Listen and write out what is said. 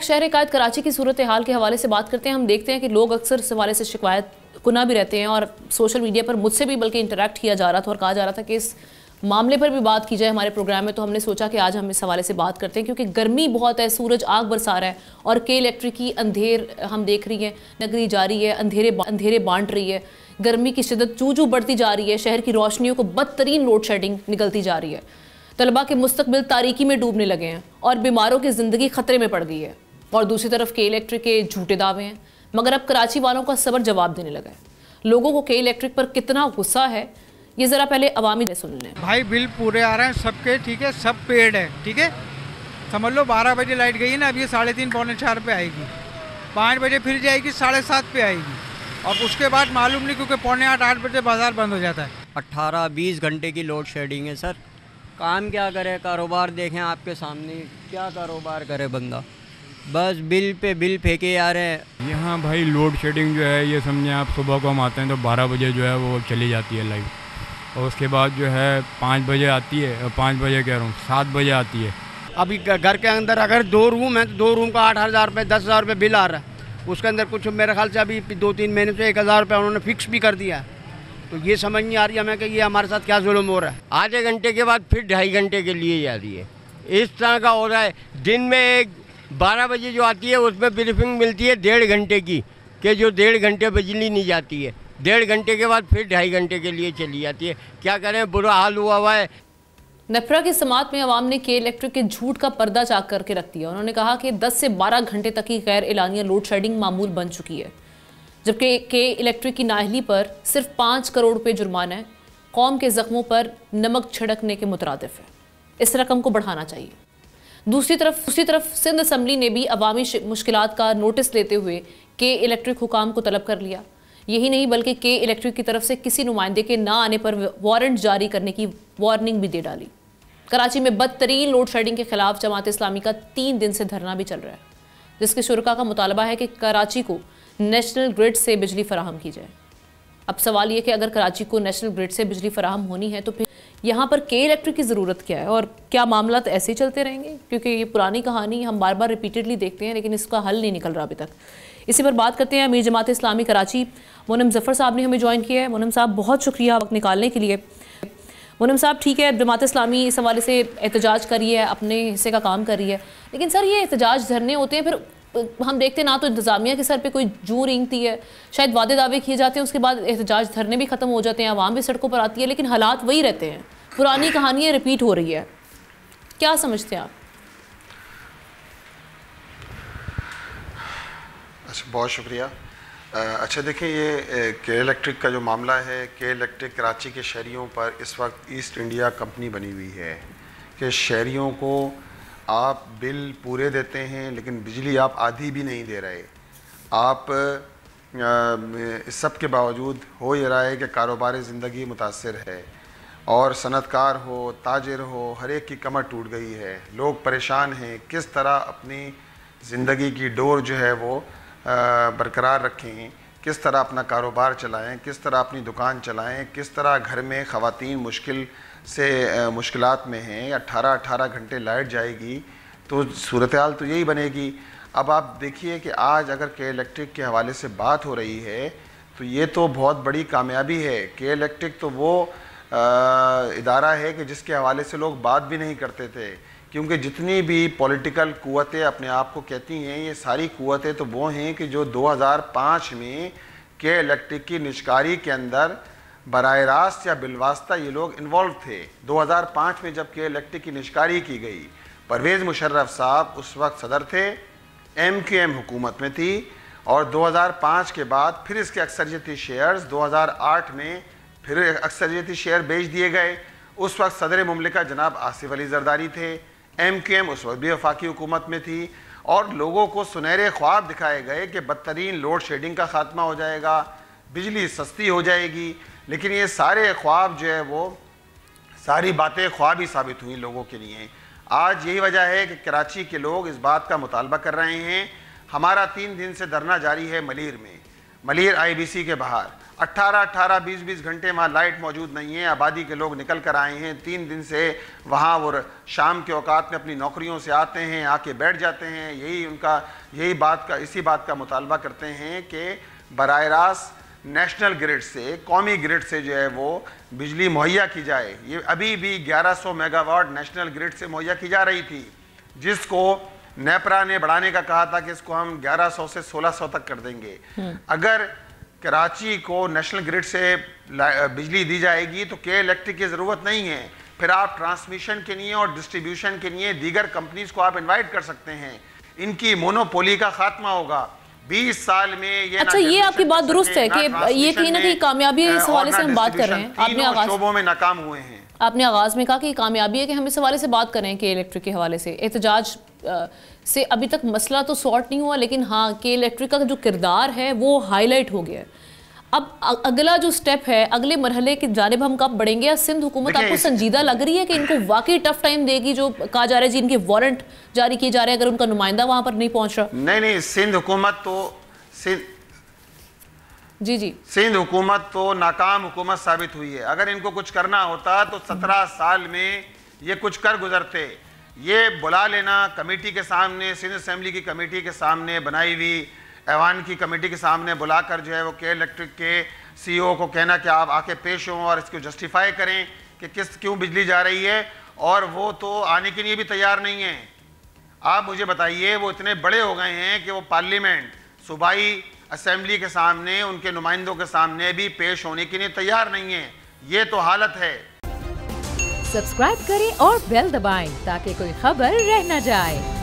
शहर एकायत कराची की सूरत हाल के हवाले से बात करते हैं। हम देखते हैं कि लोग अक्सर इस हवाले से शिकायत कुना भी रहते हैं और सोशल मीडिया पर मुझसे भी बल्कि इंटरेक्ट किया जा रहा था और कहा जा रहा था कि इस मामले पर भी बात की जाए हमारे प्रोग्राम में। तो हमने सोचा कि आज हम इस हवाले से बात करते हैं क्योंकि गर्मी बहुत है, सूरज आग बरसा रहा है और के इलेक्ट्रिक की अंधेर हम देख रही है नगरी जारी है, अंधेरे बांट रही है। गर्मी की शिद्दत चू बढ़ती जा रही है, शहर की रोशनियों को बदतरीन लोड शेडिंग निकलती जा रही है। तलबा के मुस्तकबिल तारीकी में डूबने लगे हैं और बीमारों की ज़िंदगी ख़तरे में पड़ गई है। और दूसरी तरफ के इलेक्ट्रिक के झूठे दावे हैं, मगर अब कराची वालों का सबर जवाब देने लगा है। लोगों को के इलेक्ट्रिक पर कितना गुस्सा है ये ज़रा पहले अवामी सुन लें। भाई बिल पूरे आ रहे हैं सबके, ठीक है, सब पेड है, ठीक है। समझ लो 12 बजे लाइट गई है ना, अब ये 3:30 पौने 4 पे आएगी, 5 बजे फिर जाएगी, 7:30 पे आएगी और उसके बाद मालूम नहीं क्योंकि पौने 8 बजे बाजार बंद हो जाता है। 18-20 घंटे की लोड शेडिंग है सर। काम क्या करे, कारोबार देखें आपके सामने, क्या कारोबार करे बंदा, बस बिल पे बिल फेंके आ रहे हैं। यहाँ भाई लोड शेडिंग जो है ये समझें आप, सुबह को हम आते हैं तो 12 बजे जो है वो चली जाती है लाइट और उसके बाद जो है 5 बजे आती है, 5 बजे कह रहा हूँ 7 बजे आती है। अभी घर के अंदर अगर 2 रूम है तो 2 रूम का 8,000 रुपये 10,000 रुपये बिल आ रहा है। उसके अंदर कुछ मेरे ख्याल से अभी 2-3 महीने से 1,000 रुपये उन्होंने फिक्स भी कर दिया है। तो ये समझ नहीं आ रही हमें कि ये हमारे साथ क्या जुल्म हो रहा है। आधे घंटे के बाद फिर 2.5 घंटे के लिए जा रही है, इस तरह का हो रहा है। दिन में 12 बजे जो आती है उसमें ब्रीफिंग मिलती है 1.5 घंटे की, कि जो 1.5 घंटे बिजली नहीं जाती है, 1.5 घंटे के बाद फिर 2.5 घंटे के लिए चली जाती है। क्या करें, बुरा हाल हुआ है। नफरा की समात में अवाम ने के इलेक्ट्रिक के झूठ का पर्दा चाक करके रख दिया। उन्होंने कहा कि 10 से 12 घंटे तक की गैर एलानिया लोड शेडिंग मामूल बन चुकी है, जबकि के इलेक्ट्रिक की नाअहली पर सिर्फ 5 करोड़ रुपये जुर्माना है, कौम के जख्मों पर नमक छिड़कने के मुतरादिफ है। इस रकम को बढ़ाना चाहिए। दूसरी तरफ सिंध असम्बली ने भी अवामी मुश्किलात का नोटिस लेते हुए के इलेक्ट्रिक हुकाम को तलब कर लिया। यही नहीं बल्कि के इलेक्ट्रिक की तरफ से किसी नुमाइंदे के ना आने पर वारंट जारी करने की वार्निंग भी दे डाली। कराची में बदतरीन लोड शेडिंग के खिलाफ जमात इस्लामी का 3 दिन से धरना भी चल रहा है, जिसके शुरका का मुतालबा है कि कराची को नेशनल ग्रिड से बिजली फराहम की जाए। अब सवाल ये कि अगर कराची को नेशनल ग्रिड से बिजली फराहम होनी है तो फिर यहाँ पर के इलेक्ट्रिक की ज़रूरत क्या है और क्या मामला तो ऐसे ही चलते रहेंगे? क्योंकि ये पुरानी कहानी हम बार बार रिपीटेडली देखते हैं लेकिन इसका हल नहीं निकल रहा अभी तक। इसी पर बात करते हैं। अमीर जमात इस्लामी कराची मोनम ज़फ़र साहब ने हमें ज्वाइन किया है। मोनम साहब बहुत शुक्रिया वक्त निकालने के लिए। मोनम साहब, ठीक है, जमात इस्लामी इस हवाले से एहतजाज कर रही है, अपने हिस्से का काम कर रही है, लेकिन सर ये एहतजाज धरने होते हैं, फिर हम देखते हैं ना तो इंतज़ामिया के सर पे कोई जू रेंगती है, शायद वादे दावे किए जाते हैं, उसके बाद एहतजाज धरने भी ख़त्म हो जाते हैं, आवाम भी सड़कों पर आती है, लेकिन हालात वही रहते हैं, पुरानी कहानियाँ रिपीट हो रही है। क्या समझते हैं आप? अच्छा, बहुत शुक्रिया। अच्छा देखिए, ये के इलेक्ट्रिक का जो मामला है, के इलेक्ट्रिक कराची के शहरियों पर इस वक्त ईस्ट इंडिया कंपनी बनी हुई है कि शहरियों को आप बिल पूरे देते हैं लेकिन बिजली आप आधी भी नहीं दे रहे। आप इस सब के बावजूद हो ये रहा है कि कारोबारी ज़िंदगी मुतासर है और सनतकार हो, ताजिर हो, हर एक की कमर टूट गई है, लोग परेशान हैं। किस तरह अपनी ज़िंदगी की डोर जो है वो बरकरार रखें, किस तरह अपना कारोबार चलाएं, किस तरह अपनी दुकान चलाएं, किस तरह घर में ख़वातीन मुश्किलात में हैं। 18 घंटे लाइट जाएगी तो सूरत हाल तो यही बनेगी। अब आप देखिए कि आज अगर के इलेक्ट्रिक के हवाले से बात हो रही है तो ये तो बहुत बड़ी कामयाबी है। के इलेक्ट्रिक तो वो इदारा है कि जिसके हवाले से लोग बात भी नहीं करते थे, क्योंकि जितनी भी पॉलिटिकल क़ुव्वतें अपने आप को कहती हैं, ये सारी क़ुव्वतें तो वो हैं कि जो 2005 में के इलेक्ट्रिक की निष्कारी के अंदर बराह रास्त या बिलवास्ता ये लोग इन्वॉल्व थे। 2005 में जब के इलेक्ट्रिक की निष्कारी की गई, परवेज़ मुशर्रफ साहब उस वक्त सदर थे, MQM हुकूमत में थी और 2005 के बाद फिर इसके अक्सरियती शेयर्स 2008 में फिर अक्सरियती शेयर बेच दिए गए। उस वक्त सदर मुमलिका जनाब आसिफ अली जरदारी थे, MQM उस वक्त भी वफाकी हुकूमत में थी और लोगों को सुनहरे ख्वाब दिखाए गए कि बदतरीन लोड शेडिंग का ख़ात्मा हो जाएगा, बिजली सस्ती हो जाएगी। लेकिन ये सारे ख्वाब जो है वो सारी बातें ख्वाब ही साबित हुई लोगों के लिए। आज यही वजह है कि कराची के लोग इस बात का मुतालबा कर रहे हैं। हमारा 3 दिन से धरना जारी है मलीर में, मलीर IBC के बाहर। 18-18, 20-20 घंटे वहाँ लाइट मौजूद नहीं है। आबादी के लोग निकल कर आए हैं, 3 दिन से वहाँ वो शाम के औकात में अपनी नौकरियों से आते हैं, आके बैठ जाते हैं। इसी बात का मुतालबा करते हैं कि बराह रास्त नेशनल ग्रिड से, कौमी ग्रिड से जो है वो बिजली मुहैया की जाए। ये अभी भी 1100 मेगावाट नेशनल ग्रिड से मुहैया की जा रही थी, जिसको नेपरा ने बढ़ाने का कहा था कि इसको हम 1100 से 1600 तक कर देंगे। अगर कराची को नेशनल ग्रिड से बिजली दी जाएगी तो के इलेक्ट्रिक की ज़रूरत नहीं है। फिर आप ट्रांसमिशन के लिए और डिस्ट्रीब्यूशन के लिए दीगर कंपनीज को आप इनवाइट कर सकते हैं। इनकी मोनोपोली का खात्मा होगा। 20 साल में ये अच्छा, ये आपकी बात दुरुस्त है कि ये कहीं ना कहीं कामयाबी है। इस हवाले से हम बात कर रहे हैं। आपने आगाज शोबों में नाकाम हुए हैं। आपने आगाज में कहा कि कामयाबी है कि हम इस हवाले से बात करें कि इलेक्ट्रिक के हवाले से एहतजाज से अभी तक मसला तो सॉर्ट नहीं हुआ, लेकिन हाँ कि इलेक्ट्रिक का जो किरदार है वो हाईलाइट हो गया है। अब अगला जो स्टेप है, अगले मरहले की जानिब हम कब बढ़ेंगे? या सिंध हुकूमत आपको संजीदा लग रही है कि इनको वाकई टफ टाइम देगी? जो कहा जा रहा है जी इनके वारंट जारी किए जा रहे हैं अगर उनका नुमाइंदा वहां पर नहीं पहुंच रहा। नहीं, सिंध हुकूमत तो नाकाम हुकूमत साबित हुई है। अगर इनको कुछ करना होता तो 17 साल में ये कुछ कर गुजरते। ये बुला लेना कमेटी के सामने, सिंध असेंबली की कमेटी के सामने बनाई हुई, ऐवान की कमेटी के सामने बुलाकर जो है वो के इलेक्ट्रिक के CEO को कहना कि आप आके पेश हों और इसको जस्टिफाई करें कि क्यों बिजली जा रही है, और वो तो आने के लिए भी तैयार नहीं है। आप मुझे बताइए, वो इतने बड़े हो गए हैं कि वो पार्लियामेंट, सूबाई असेंबली के सामने, उनके नुमाइंदों के सामने भी पेश होने के लिए तैयार नहीं है। ये तो हालत है। सब्सक्राइब करें और बेल दबाएं ताकि कोई खबर रह न जाए।